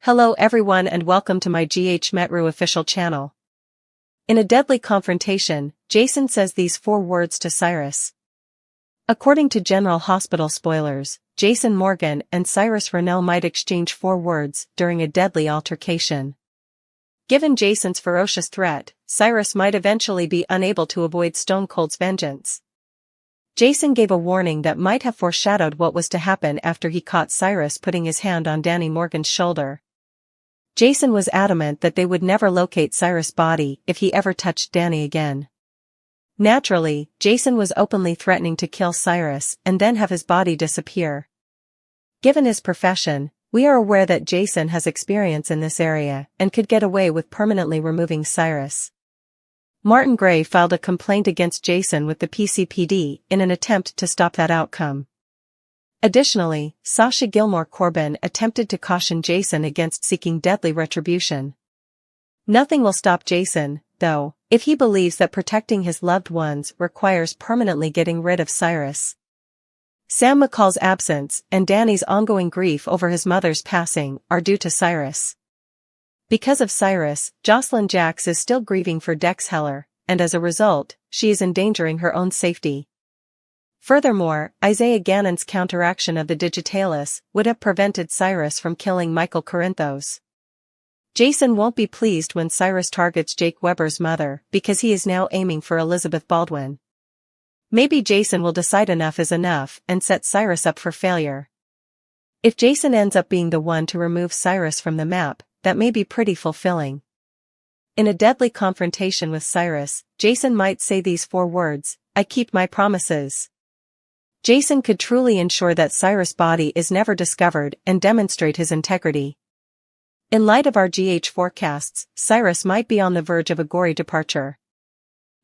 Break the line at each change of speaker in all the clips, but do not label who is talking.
Hello everyone and welcome to my GH Metru official channel. In a deadly confrontation, Jason says these 4 words to Cyrus. According to General Hospital spoilers, Jason Morgan and Cyrus Renault might exchange 4 words during a deadly altercation. Given Jason's ferocious threat, Cyrus might eventually be unable to avoid Stone Cold's vengeance. Jason gave a warning that might have foreshadowed what was to happen after he caught Cyrus putting his hand on Danny Morgan's shoulder. Jason was adamant that they would never locate Cyrus' body if he ever touched Danny again. Naturally, Jason was openly threatening to kill Cyrus and then have his body disappear. Given his profession, we are aware that Jason has experience in this area and could get away with permanently removing Cyrus. Martin Gray filed a complaint against Jason with the PCPD in an attempt to stop that outcome. Additionally, Sasha Gilmore Corbin attempted to caution Jason against seeking deadly retribution. Nothing will stop Jason, though, if he believes that protecting his loved ones requires permanently getting rid of Cyrus. Sam McCall's absence and Danny's ongoing grief over his mother's passing are due to Cyrus. Because of Cyrus, Jocelyn Jacks is still grieving for Dex Heller, and as a result, she is endangering her own safety. Furthermore, Isaiah Gannon's counteraction of the Digitalis would have prevented Cyrus from killing Michael Corinthos. Jason won't be pleased when Cyrus targets Jake Weber's mother because he is now aiming for Elizabeth Baldwin. Maybe Jason will decide enough is enough and set Cyrus up for failure. If Jason ends up being the one to remove Cyrus from the map, that may be pretty fulfilling. In a deadly confrontation with Cyrus, Jason might say these 4 words, "I keep my promises." Jason could truly ensure that Cyrus' body is never discovered and demonstrate his integrity. In light of our GH forecasts, Cyrus might be on the verge of a gory departure.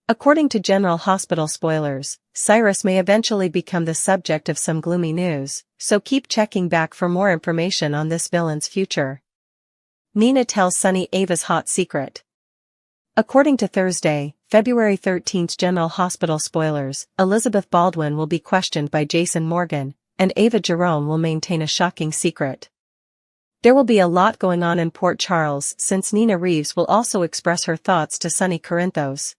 According to General Hospital spoilers, Cyrus may eventually become the subject of some gloomy news, so keep checking back for more information on this villain's future. Nina tells Sonny Ava's hot secret. According to Thursday, February 13th General Hospital spoilers, Elizabeth Baldwin will be questioned by Jason Morgan, and Ava Jerome will maintain a shocking secret. There will be a lot going on in Port Charles since Nina Reeves will also express her thoughts to Sonny Corinthos.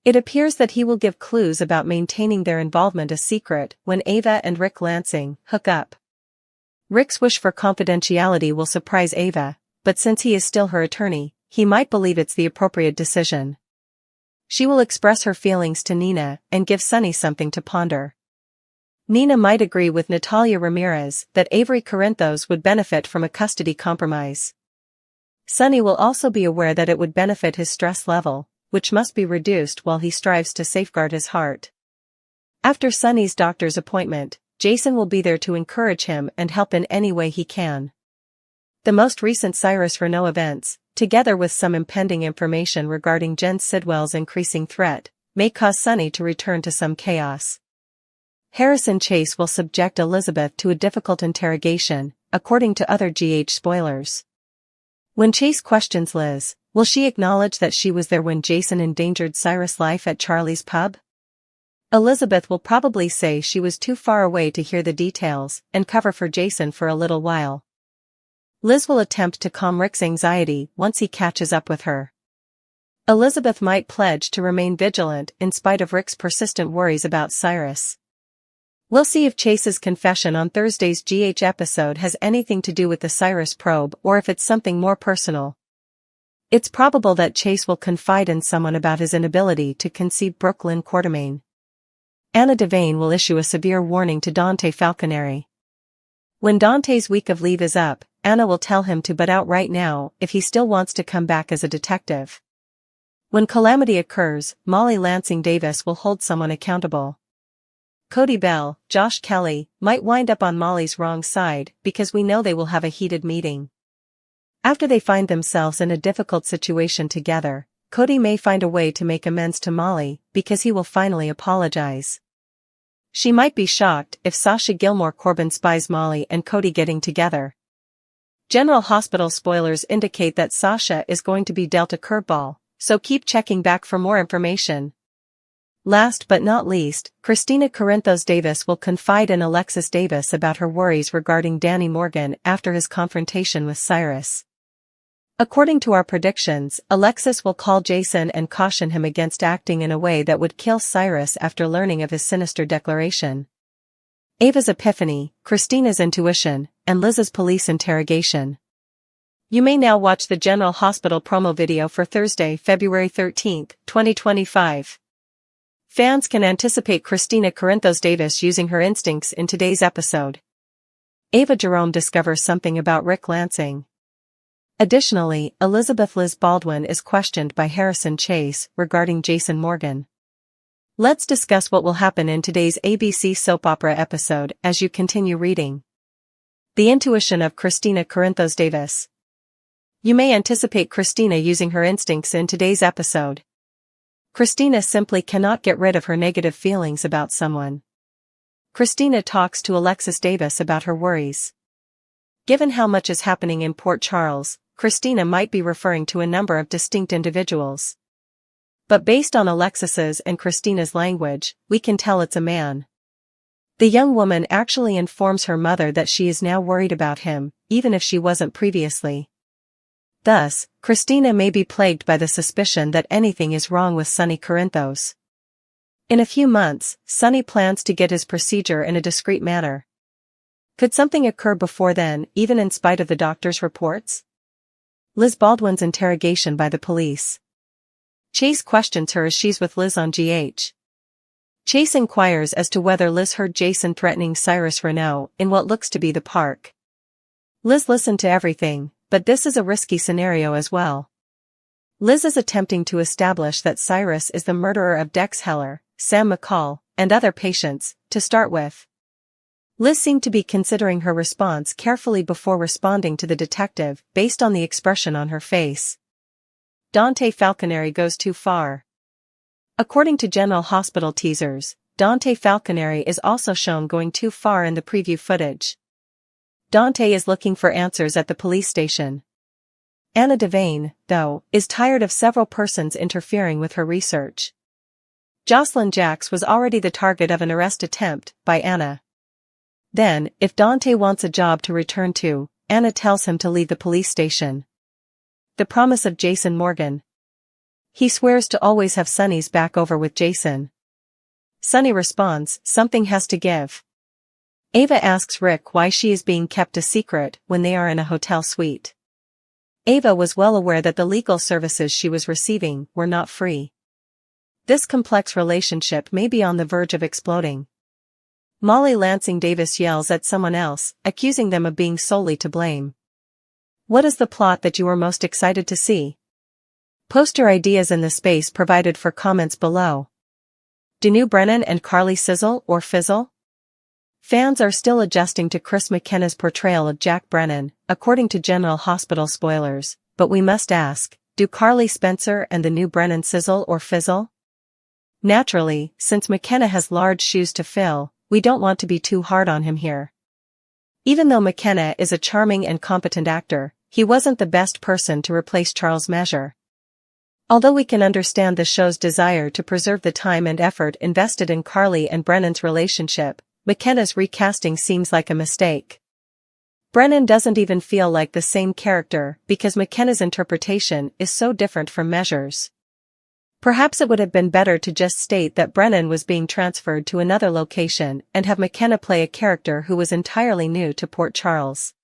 It appears that he will give clues about maintaining their involvement a secret when Ava and Rick Lansing hook up. Rick's wish for confidentiality will surprise Ava, but since he is still her attorney, he might believe it's the appropriate decision. She will express her feelings to Nina and give Sonny something to ponder. Nina might agree with Natalia Ramirez that Avery Corinthos would benefit from a custody compromise. Sonny will also be aware that it would benefit his stress level, which must be reduced while he strives to safeguard his heart. After Sonny's doctor's appointment, Jason will be there to encourage him and help in any way he can. The most recent Cyrus Renault events, together with some impending information regarding Jen Sidwell's increasing threat, may cause Sonny to return to some chaos. Harrison Chase will subject Elizabeth to a difficult interrogation, according to other GH spoilers. When Chase questions Liz, will she acknowledge that she was there when Jason endangered Cyrus' life at Charlie's pub? Elizabeth will probably say she was too far away to hear the details and cover for Jason for a little while. Liz will attempt to calm Rick's anxiety once he catches up with her. Elizabeth might pledge to remain vigilant in spite of Rick's persistent worries about Cyrus. We'll see if Chase's confession on Thursday's GH episode has anything to do with the Cyrus probe or if it's something more personal. It's probable that Chase will confide in someone about his inability to conceive Brooklyn Quartermaine. Anna Devane will issue a severe warning to Dante Falconeri. When Dante's week of leave is up, Anna will tell him to butt out right now if he still wants to come back as a detective. When calamity occurs, Molly Lansing Davis will hold someone accountable. Cody Bell, Josh Kelly, might wind up on Molly's wrong side because we know they will have a heated meeting. After they find themselves in a difficult situation together, Cody may find a way to make amends to Molly because he will finally apologize. She might be shocked if Sasha Gilmore Corbin spies Molly and Cody getting together. General Hospital spoilers indicate that Sasha is going to be dealt a curveball, so keep checking back for more information. Last but not least, Christina Corinthos Davis will confide in Alexis Davis about her worries regarding Danny Morgan after his confrontation with Cyrus. According to our predictions, Alexis will call Jason and caution him against acting in a way that would kill Cyrus after learning of his sinister declaration. Ava's epiphany, Christina's intuition, and Liz's police interrogation. You may now watch the General Hospital promo video for Thursday, February 13, 2025. Fans can anticipate Christina Corinthos Davis using her instincts in today's episode. Ava Jerome discovers something about Rick Lansing. Additionally, Elizabeth Liz Baldwin is questioned by Harrison Chase regarding Jason Morgan. Let's discuss what will happen in today's ABC soap opera episode as you continue reading. The intuition of Christina Corinthos Davis. You may anticipate Christina using her instincts in today's episode. Christina simply cannot get rid of her negative feelings about someone. Christina talks to Alexis Davis about her worries. Given how much is happening in Port Charles, Christina might be referring to a number of distinct individuals. But based on Alexis's and Christina's language, we can tell it's a man. The young woman actually informs her mother that she is now worried about him, even if she wasn't previously. Thus, Christina may be plagued by the suspicion that anything is wrong with Sonny Corinthos. In a few months, Sonny plans to get his procedure in a discreet manner. Could something occur before then, even in spite of the doctor's reports? Liz Baldwin's interrogation by the police. Chase questions her as she's with Liz on GH. Chase inquires as to whether Liz heard Jason threatening Cyrus Renaud in what looks to be the park. Liz listened to everything, but this is a risky scenario as well. Liz is attempting to establish that Cyrus is the murderer of Dex Heller, Sam McCall, and other patients, to start with. Liz seemed to be considering her response carefully before responding to the detective based on the expression on her face. Dante Falconeri goes too far. According to General Hospital teasers, Dante Falconeri is also shown going too far in the preview footage. Dante is looking for answers at the police station. Anna Devane, though, is tired of several persons interfering with her research. Jocelyn Jacks was already the target of an arrest attempt by Anna. Then, if Dante wants a job to return to, Anna tells him to leave the police station. The promise of Jason Morgan. He swears to always have Sonny's back over with Jason. Sonny responds, something has to give. Ava asks Rick why she is being kept a secret when they are in a hotel suite. Ava was well aware that the legal services she was receiving were not free. This complex relationship may be on the verge of exploding. Molly Lansing Davis yells at someone else, accusing them of being solely to blame. What is the plot that you are most excited to see? Post your ideas in the space provided for comments below. Do New Brennan and Carly sizzle or fizzle? Fans are still adjusting to Chris McKenna's portrayal of Jack Brennan, according to General Hospital spoilers, but we must ask, do Carly Spencer and the New Brennan sizzle or fizzle? Naturally, since McKenna has large shoes to fill, we don't want to be too hard on him here. Even though McKenna is a charming and competent actor, he wasn't the best person to replace Charles Measure. Although we can understand the show's desire to preserve the time and effort invested in Carly and Brennan's relationship, McKenna's recasting seems like a mistake. Brennan doesn't even feel like the same character because McKenna's interpretation is so different from Measure's. Perhaps it would have been better to just state that Brennan was being transferred to another location and have McKenna play a character who was entirely new to Port Charles.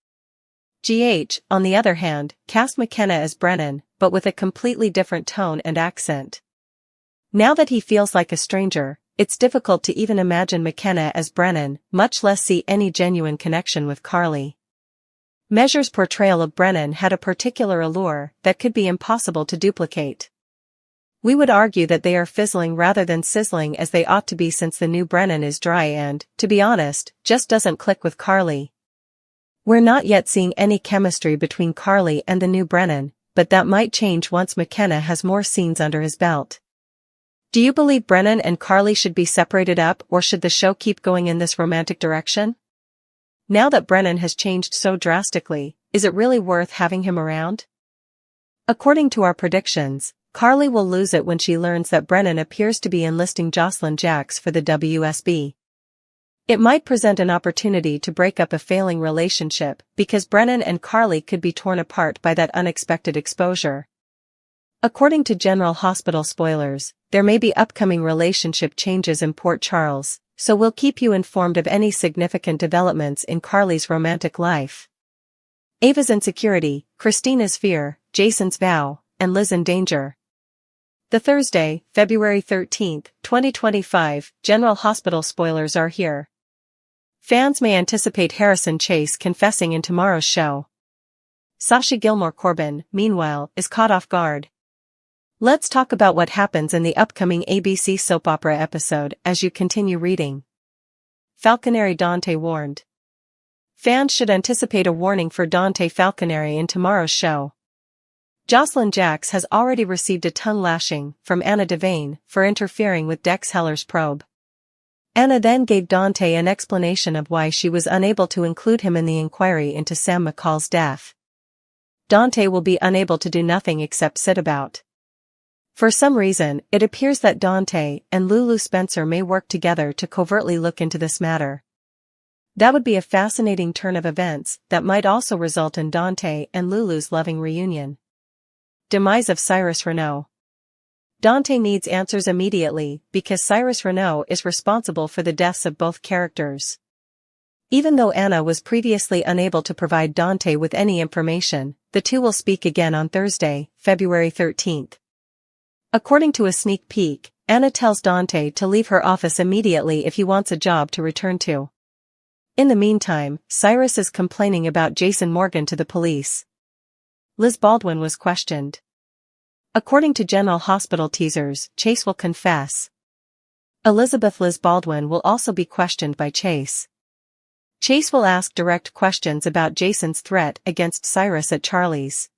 GH, on the other hand, cast McKenna as Brennan, but with a completely different tone and accent. Now that he feels like a stranger, it's difficult to even imagine McKenna as Brennan, much less see any genuine connection with Carly. Measure's portrayal of Brennan had a particular allure that could be impossible to duplicate. We would argue that they are fizzling rather than sizzling as they ought to be since the new Brennan is dry and, to be honest, just doesn't click with Carly. We're not yet seeing any chemistry between Carly and the new Brennan, but that might change once McKenna has more scenes under his belt. Do you believe Brennan and Carly should be separated up, or should the show keep going in this romantic direction? Now that Brennan has changed so drastically, is it really worth having him around? According to our predictions, Carly will lose it when she learns that Brennan appears to be enlisting Jocelyn Jacks for the WSB. It might present an opportunity to break up a failing relationship because Brennan and Carly could be torn apart by that unexpected exposure. According to General Hospital spoilers, there may be upcoming relationship changes in Port Charles, so we'll keep you informed of any significant developments in Carly's romantic life. Ava's insecurity, Christina's fear, Jason's vow, and Liz in danger. The Thursday, February 13, 2025, General Hospital spoilers are here. Fans may anticipate Harrison Chase confessing in tomorrow's show. Sasha Gilmore Corbin, meanwhile, is caught off guard. Let's talk about what happens in the upcoming ABC soap opera episode as you continue reading. Falconeri Dante warned. Fans should anticipate a warning for Dante Falconeri in tomorrow's show. Jocelyn Jacks has already received a tongue lashing from Anna Devane for interfering with Dex Heller's probe. Anna then gave Dante an explanation of why she was unable to include him in the inquiry into Sam McCall's death. Dante will be unable to do nothing except sit about. For some reason, it appears that Dante and Lulu Spencer may work together to covertly look into this matter. That would be a fascinating turn of events that might also result in Dante and Lulu's loving reunion. Demise of Cyrus Renaud. Dante needs answers immediately because Cyrus Renaud is responsible for the deaths of both characters. Even though Anna was previously unable to provide Dante with any information, the two will speak again on Thursday, February 13. According to a sneak peek, Anna tells Dante to leave her office immediately if he wants a job to return to. In the meantime, Cyrus is complaining about Jason Morgan to the police. Liz Baldwin was questioned. According to General Hospital teasers, Chase will confess. Elizabeth Liz Baldwin will also be questioned by Chase. Chase will ask direct questions about Jason's threat against Cyrus at Charlie's.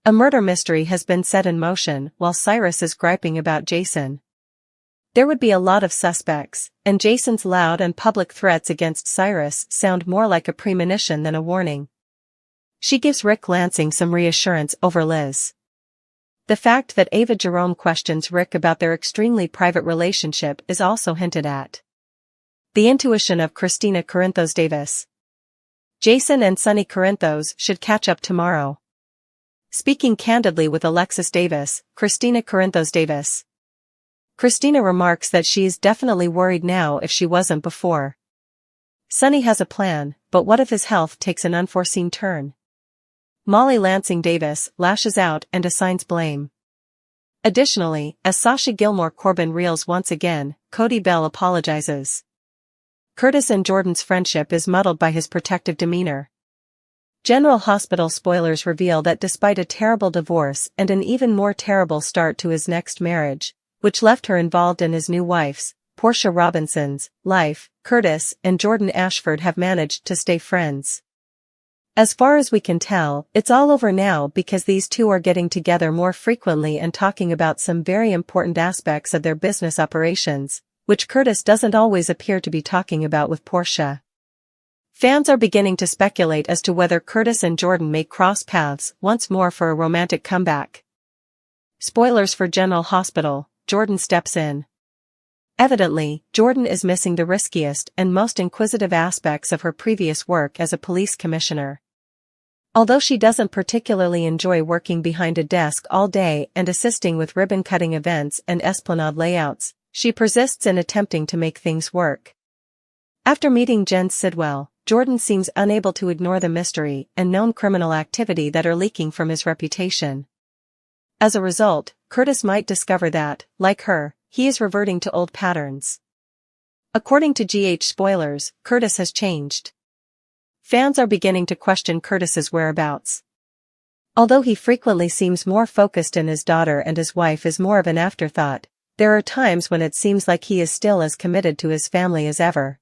A murder mystery has been set in motion while Cyrus is griping about Jason. There would be a lot of suspects, and Jason's loud and public threats against Cyrus sound more like a premonition than a warning. She gives Rick Lansing some reassurance over Liz. The fact that Ava Jerome questions Rick about their extremely private relationship is also hinted at. The intuition of Christina Corinthos Davis. Jason and Sonny Corinthos should catch up tomorrow. Speaking candidly with Alexis Davis, Christina Corinthos Davis. Christina remarks that she is definitely worried now if she wasn't before. Sonny has a plan, but what if his health takes an unforeseen turn? Molly Lansing Davis lashes out and assigns blame. Additionally, as Sasha Gilmore Corbin reels once again, Cody Bell apologizes. Curtis and Jordan's friendship is muddled by his protective demeanor. General Hospital spoilers reveal that despite a terrible divorce and an even more terrible start to his next marriage, which left her involved in his new wife's, Portia Robinson's, life, Curtis and Jordan Ashford have managed to stay friends. As far as we can tell, it's all over now because these two are getting together more frequently and talking about some very important aspects of their business operations, which Curtis doesn't always appear to be talking about with Portia. Fans are beginning to speculate as to whether Curtis and Jordan may cross paths once more for a romantic comeback. Spoilers for General Hospital, Jordan steps in. Evidently, Jordan is missing the riskiest and most inquisitive aspects of her previous work as a police commissioner. Although she doesn't particularly enjoy working behind a desk all day and assisting with ribbon-cutting events and esplanade layouts, she persists in attempting to make things work. After meeting Jen Sidwell, Jordan seems unable to ignore the mystery and known criminal activity that are leaking from his reputation. As a result, Curtis might discover that, like her, he is reverting to old patterns. According to GH spoilers, Curtis has changed. Fans are beginning to question Curtis's whereabouts. Although he frequently seems more focused and his daughter and his wife is more of an afterthought, there are times when it seems like he is still as committed to his family as ever.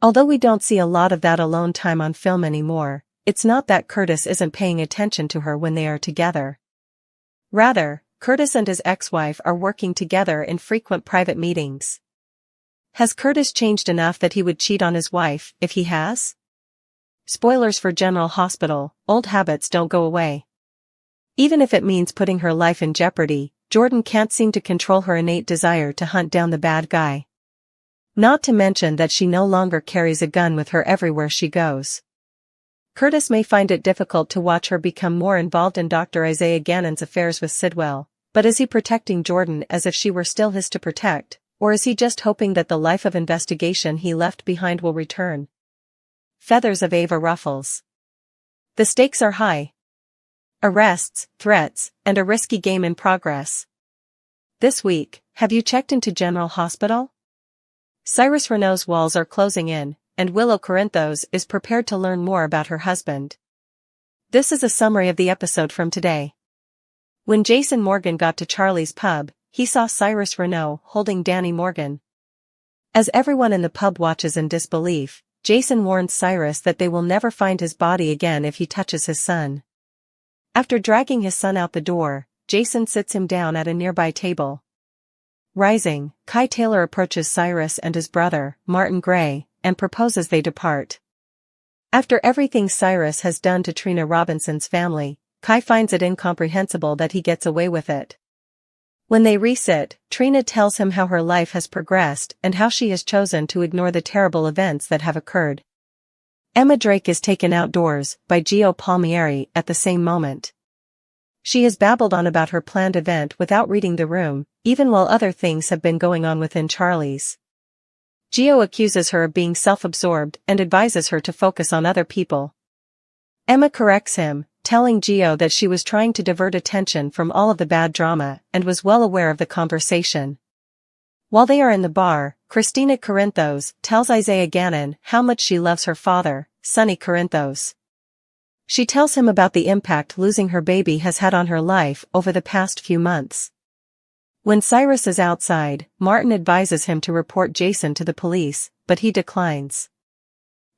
Although we don't see a lot of that alone time on film anymore, it's not that Curtis isn't paying attention to her when they are together. Rather, Curtis and his ex-wife are working together in frequent private meetings. Has Curtis changed enough that he would cheat on his wife if he has? Spoilers for General Hospital, old habits don't go away. Even if it means putting her life in jeopardy, Jordan can't seem to control her innate desire to hunt down the bad guy. Not to mention that she no longer carries a gun with her everywhere she goes. Curtis may find it difficult to watch her become more involved in Dr. Isaiah Gannon's affairs with Sidwell, but is he protecting Jordan as if she were still his to protect, or is he just hoping that the life of investigation he left behind will return? Feathers of Ava ruffles. The stakes are high. Arrests, threats, and a risky game in progress. This week, have you checked into General Hospital? Cyrus Renault's walls are closing in, and Willow Corinthos is prepared to learn more about her husband. This is a summary of the episode from today. When Jason Morgan got to Charlie's pub, he saw Cyrus Renault holding Danny Morgan. As everyone in the pub watches in disbelief, Jason warns Cyrus that they will never find his body again if he touches his son. After dragging his son out the door, Jason sits him down at a nearby table. Rising, Kai Taylor approaches Cyrus and his brother, Martin Gray, and proposes they depart. After everything Cyrus has done to Trina Robinson's family, Kai finds it incomprehensible that he gets away with it. When they resit, Trina tells him how her life has progressed and how she has chosen to ignore the terrible events that have occurred. Emma Drake is taken outdoors by Gio Palmieri at the same moment. She has babbled on about her planned event without reading the room, even while other things have been going on within Charlie's. Gio accuses her of being self-absorbed and advises her to focus on other people. Emma corrects him, telling Gio that she was trying to divert attention from all of the bad drama and was well aware of the conversation. While they are in the bar, Christina Corinthos tells Isaiah Gannon how much she loves her father, Sonny Corinthos. She tells him about the impact losing her baby has had on her life over the past few months. When Cyrus is outside, Martin advises him to report Jason to the police, but he declines.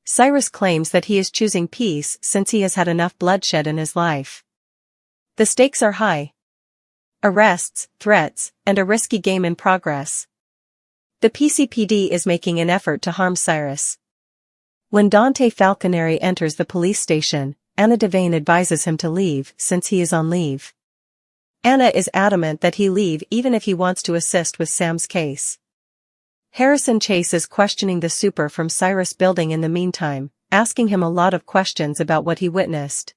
Cyrus claims that he is choosing peace since he has had enough bloodshed in his life. The stakes are high. Arrests, threats, and a risky game in progress. The PCPD is making an effort to harm Cyrus. When Dante Falconeri enters the police station, Anna Devane advises him to leave since he is on leave. Anna is adamant that he leave even if he wants to assist with Sam's case. Harrison Chase is questioning the super from Cyrus building in the meantime, asking him a lot of questions about what he witnessed.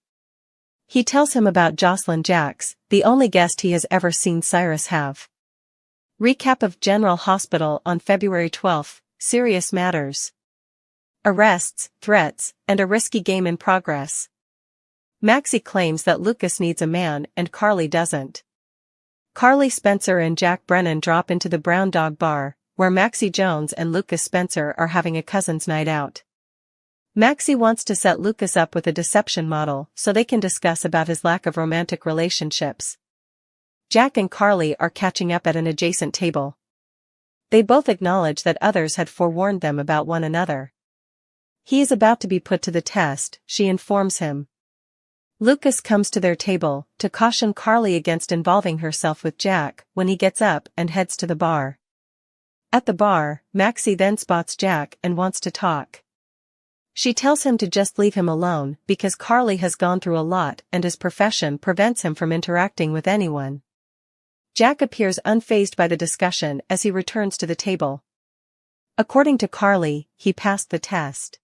He tells him about Jocelyn Jacks, the only guest he has ever seen Cyrus have. Recap of General Hospital on February 12, Serious Matters. Arrests, threats, and a risky game in progress. Maxie claims that Lucas needs a man and Carly doesn't. Carly Spencer and Jack Brennan drop into the Brown Dog Bar, where Maxie Jones and Lucas Spencer are having a cousins' night out. Maxie wants to set Lucas up with a deception model so they can discuss about his lack of romantic relationships. Jack and Carly are catching up at an adjacent table. They both acknowledge that others had forewarned them about one another. He is about to be put to the test, she informs him. Lucas comes to their table to caution Carly against involving herself with Jack when he gets up and heads to the bar. At the bar, Maxie then spots Jack and wants to talk. She tells him to just leave him alone because Carly has gone through a lot and his profession prevents him from interacting with anyone. Jack appears unfazed by the discussion as he returns to the table. According to Carly, he passed the test.